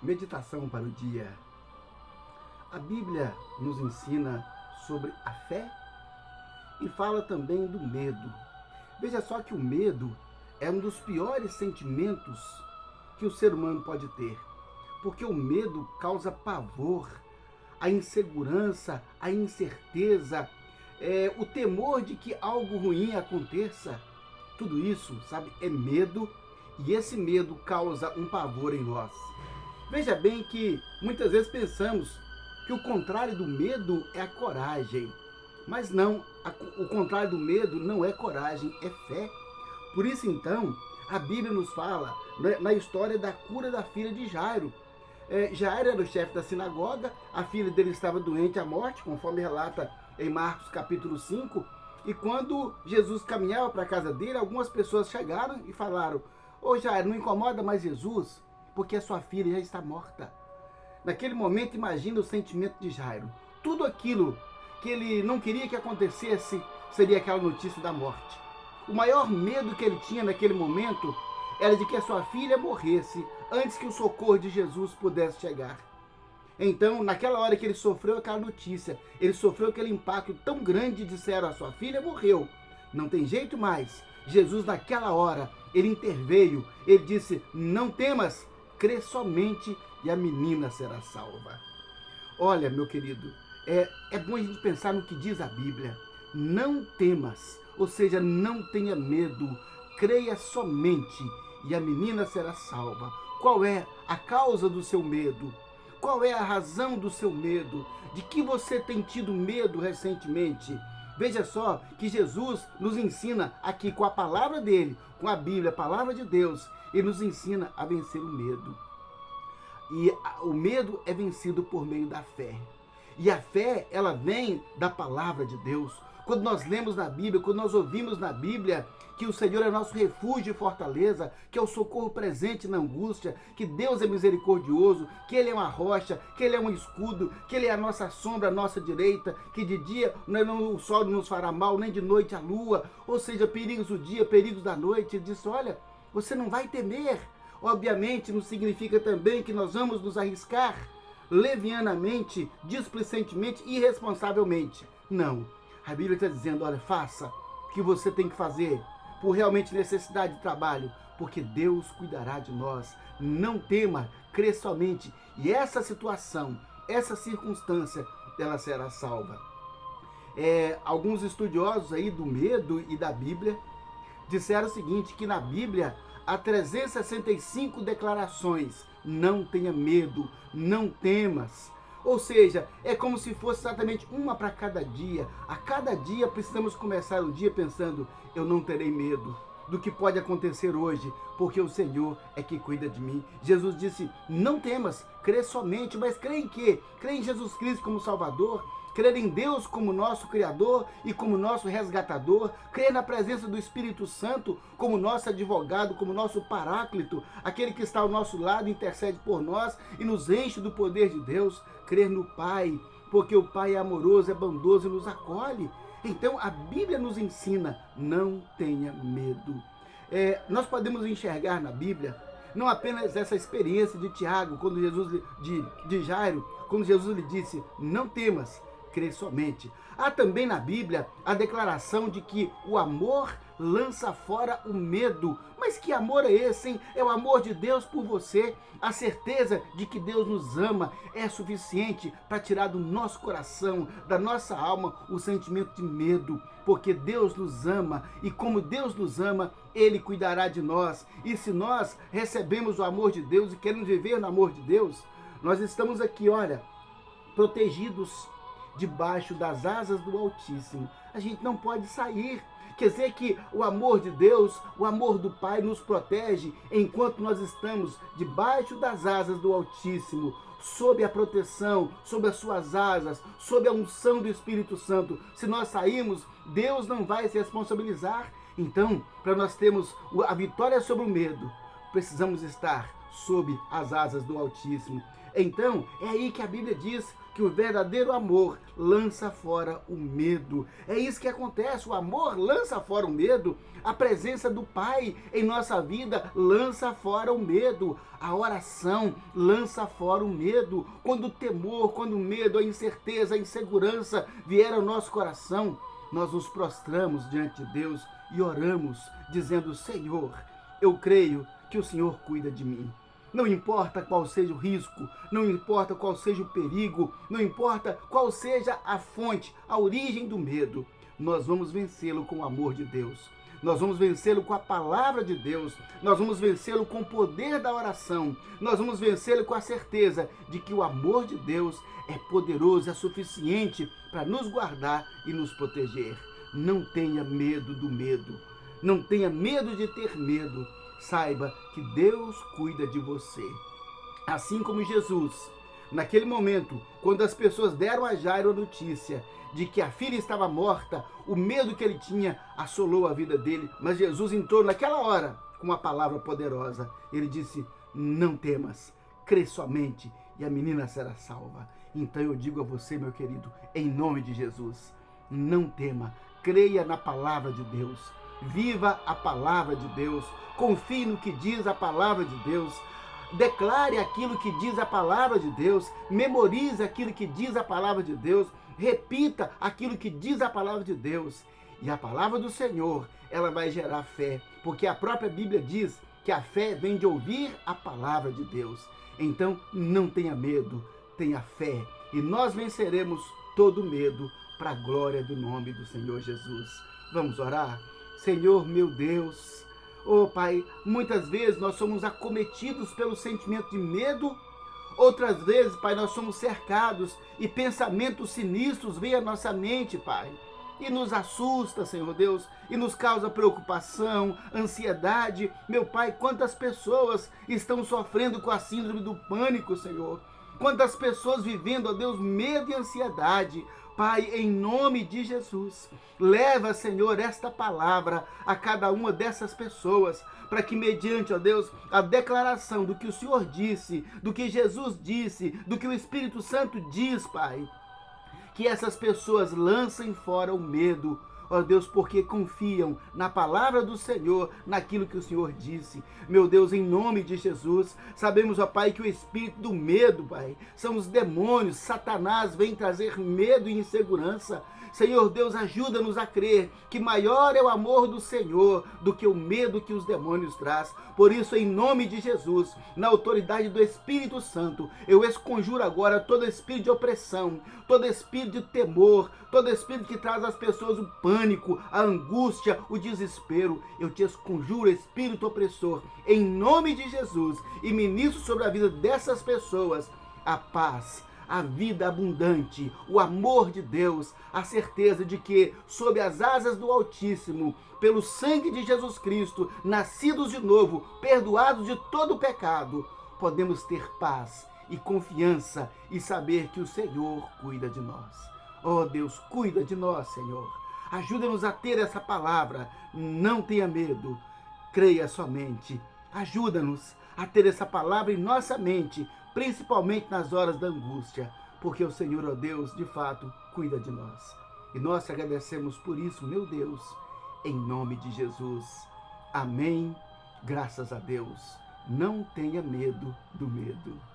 Meditação para o dia. A Bíblia nos ensina sobre a fé e fala também do medo. Veja só que o medo é um dos piores sentimentos que o ser humano pode ter, porque o medo causa pavor, a insegurança, a incerteza, o temor de que algo ruim aconteça. Tudo isso, sabe, é medo, e esse medo causa um pavor em nós. Veja bem que muitas vezes pensamos que o contrário do medo é a coragem. Mas não, o contrário do medo não é coragem, é fé. Por isso então, a Bíblia nos fala, né, na história da cura da filha de Jairo. Jairo era o chefe da sinagoga, a filha dele estava doente à morte, conforme relata em Marcos capítulo 5. E quando Jesus caminhava para a casa dele, algumas pessoas chegaram e falaram: "Ô Jairo, não incomoda mais Jesus, porque a sua filha já está morta." Naquele momento, imagina o sentimento de Jairo. Tudo aquilo que ele não queria que acontecesse seria aquela notícia da morte. O maior medo que ele tinha naquele momento era de que a sua filha morresse antes que o socorro de Jesus pudesse chegar. Então, naquela hora que ele sofreu aquela notícia, ele sofreu aquele impacto tão grande, disseram: "A sua filha morreu, não tem jeito mais." Jesus, naquela hora, ele interveio, ele disse: "Não temas, crê somente e a menina será salva." Olha, meu querido, é bom a gente pensar no que diz a Bíblia. Não temas, ou seja, não tenha medo, creia somente e a menina será salva. Qual é a causa do seu medo? Qual é a razão do seu medo? De que você tem tido medo recentemente? Veja só que Jesus nos ensina aqui com a palavra dele, com a Bíblia, a palavra de Deus, ele nos ensina a vencer o medo. E o medo é vencido por meio da fé. E a fé, ela vem da palavra de Deus. Quando nós lemos na Bíblia, quando nós ouvimos na Bíblia que o Senhor é nosso refúgio e fortaleza, que é o socorro presente na angústia, que Deus é misericordioso, que Ele é uma rocha, que Ele é um escudo, que Ele é a nossa sombra, a nossa direita, que de dia o sol não nos fará mal, nem de noite a lua, ou seja, perigos do dia, perigos da noite. Ele disse: olha, você não vai temer. Obviamente não significa também que nós vamos nos arriscar levianamente, displicentemente, irresponsavelmente. Não. A Bíblia está dizendo: olha, faça o que você tem que fazer por realmente necessidade de trabalho, porque Deus cuidará de nós. Não tema, crê somente, e essa situação, essa circunstância, ela será salva. Alguns estudiosos aí do medo e da Bíblia disseram o seguinte, que na Bíblia há 365 declarações: não tenha medo, não temas. Ou seja, é como se fosse exatamente uma para cada dia. A cada dia precisamos começar o dia pensando: eu não terei medo do que pode acontecer hoje, porque o Senhor é que cuida de mim. Jesus disse: não temas, crê somente. Mas crê em quê? Crê em Jesus Cristo como Salvador, crer em Deus como nosso Criador e como nosso resgatador, crer na presença do Espírito Santo como nosso advogado, como nosso paráclito, aquele que está ao nosso lado, intercede por nós e nos enche do poder de Deus, crer no Pai, porque o Pai é amoroso, é bondoso e nos acolhe. Então a Bíblia nos ensina: não tenha medo. Nós podemos enxergar na Bíblia não apenas essa experiência de Tiago, quando Jesus, de Jairo, quando Jesus lhe disse: não temas, crê somente. Há também na Bíblia a declaração de que o amor lança fora o medo. Mas que amor é esse, hein? É o amor de Deus por você. A certeza de que Deus nos ama é suficiente para tirar do nosso coração, da nossa alma, o sentimento de medo. Porque Deus nos ama, e como Deus nos ama, Ele cuidará de nós. E se nós recebemos o amor de Deus e queremos viver no amor de Deus, nós estamos aqui, olha, protegidos debaixo das asas do Altíssimo. A gente não pode sair. Quer dizer que o amor de Deus, o amor do Pai nos protege enquanto nós estamos debaixo das asas do Altíssimo, sob a proteção, sob as suas asas, sob a unção do Espírito Santo. Se nós sairmos, Deus não vai se responsabilizar. Então, para nós termos a vitória sobre o medo, precisamos estar sob as asas do Altíssimo. Então, é aí que a Bíblia diz que o verdadeiro amor lança fora o medo. É isso que acontece, o amor lança fora o medo. A presença do Pai em nossa vida lança fora o medo. A oração lança fora o medo. Quando o temor, quando o medo, a incerteza, a insegurança vier ao nosso coração, nós nos prostramos diante de Deus e oramos, dizendo: Senhor, eu creio que o Senhor cuida de mim. Não importa qual seja o risco, não importa qual seja o perigo, não importa qual seja a fonte, a origem do medo, nós vamos vencê-lo com o amor de Deus. Nós vamos vencê-lo com a palavra de Deus, nós vamos vencê-lo com o poder da oração, nós vamos vencê-lo com a certeza de que o amor de Deus é poderoso, é suficiente para nos guardar e nos proteger. Não tenha medo do medo, não tenha medo de ter medo. Saiba que Deus cuida de você. Assim como Jesus, naquele momento, quando as pessoas deram a Jairo a notícia de que a filha estava morta, o medo que ele tinha assolou a vida dele, mas Jesus entrou naquela hora com uma palavra poderosa. Ele disse: não temas, crê somente e a menina será salva. Então eu digo a você, meu querido, em nome de Jesus, não tema, creia na palavra de Deus. Viva a palavra de Deus, confie no que diz a palavra de Deus, declare aquilo que diz a palavra de Deus, memorize aquilo que diz a palavra de Deus, repita aquilo que diz a palavra de Deus. E a palavra do Senhor, ela vai gerar fé, porque a própria Bíblia diz que a fé vem de ouvir a palavra de Deus. Então, não tenha medo, tenha fé, e nós venceremos todo medo para a glória do nome do Senhor Jesus. Vamos orar? Senhor, meu Deus, oh Pai, muitas vezes nós somos acometidos pelo sentimento de medo, outras vezes, Pai, nós somos cercados e pensamentos sinistros vêm à nossa mente, Pai, e nos assusta, Senhor Deus, e nos causa preocupação, ansiedade. Meu Pai, quantas pessoas estão sofrendo com a síndrome do pânico, Senhor, quantas pessoas vivendo, ó Deus, medo e ansiedade. Pai, em nome de Jesus, leva, Senhor, esta palavra a cada uma dessas pessoas, para que mediante, ó Deus, a declaração do que o Senhor disse, do que Jesus disse, do que o Espírito Santo diz, Pai, que essas pessoas lancem fora o medo, ó Deus, porque confiam na palavra do Senhor, naquilo que o Senhor disse. Meu Deus, em nome de Jesus, sabemos, ó Pai, que o espírito do medo, Pai, são os demônios. Satanás vem trazer medo e insegurança. Senhor Deus, ajuda-nos a crer que maior é o amor do Senhor do que o medo que os demônios traz. Por isso, em nome de Jesus, na autoridade do Espírito Santo, eu esconjuro agora todo espírito de opressão, todo espírito de temor, todo espírito que traz às pessoas o pânico, a angústia, o desespero. Eu te esconjuro, espírito opressor, em nome de Jesus, e ministro sobre a vida dessas pessoas a paz, a vida abundante, o amor de Deus, a certeza de que, sob as asas do Altíssimo, pelo sangue de Jesus Cristo, nascidos de novo, perdoados de todo o pecado, podemos ter paz e confiança e saber que o Senhor cuida de nós. Oh Deus, cuida de nós, Senhor. Ajuda-nos a ter essa palavra. Não tenha medo, creia somente. Ajuda-nos a ter essa palavra em nossa mente, principalmente nas horas da angústia, porque o Senhor, ó Deus, de fato, cuida de nós. E nós te agradecemos por isso, meu Deus, em nome de Jesus. Amém. Graças a Deus. Não tenha medo do medo.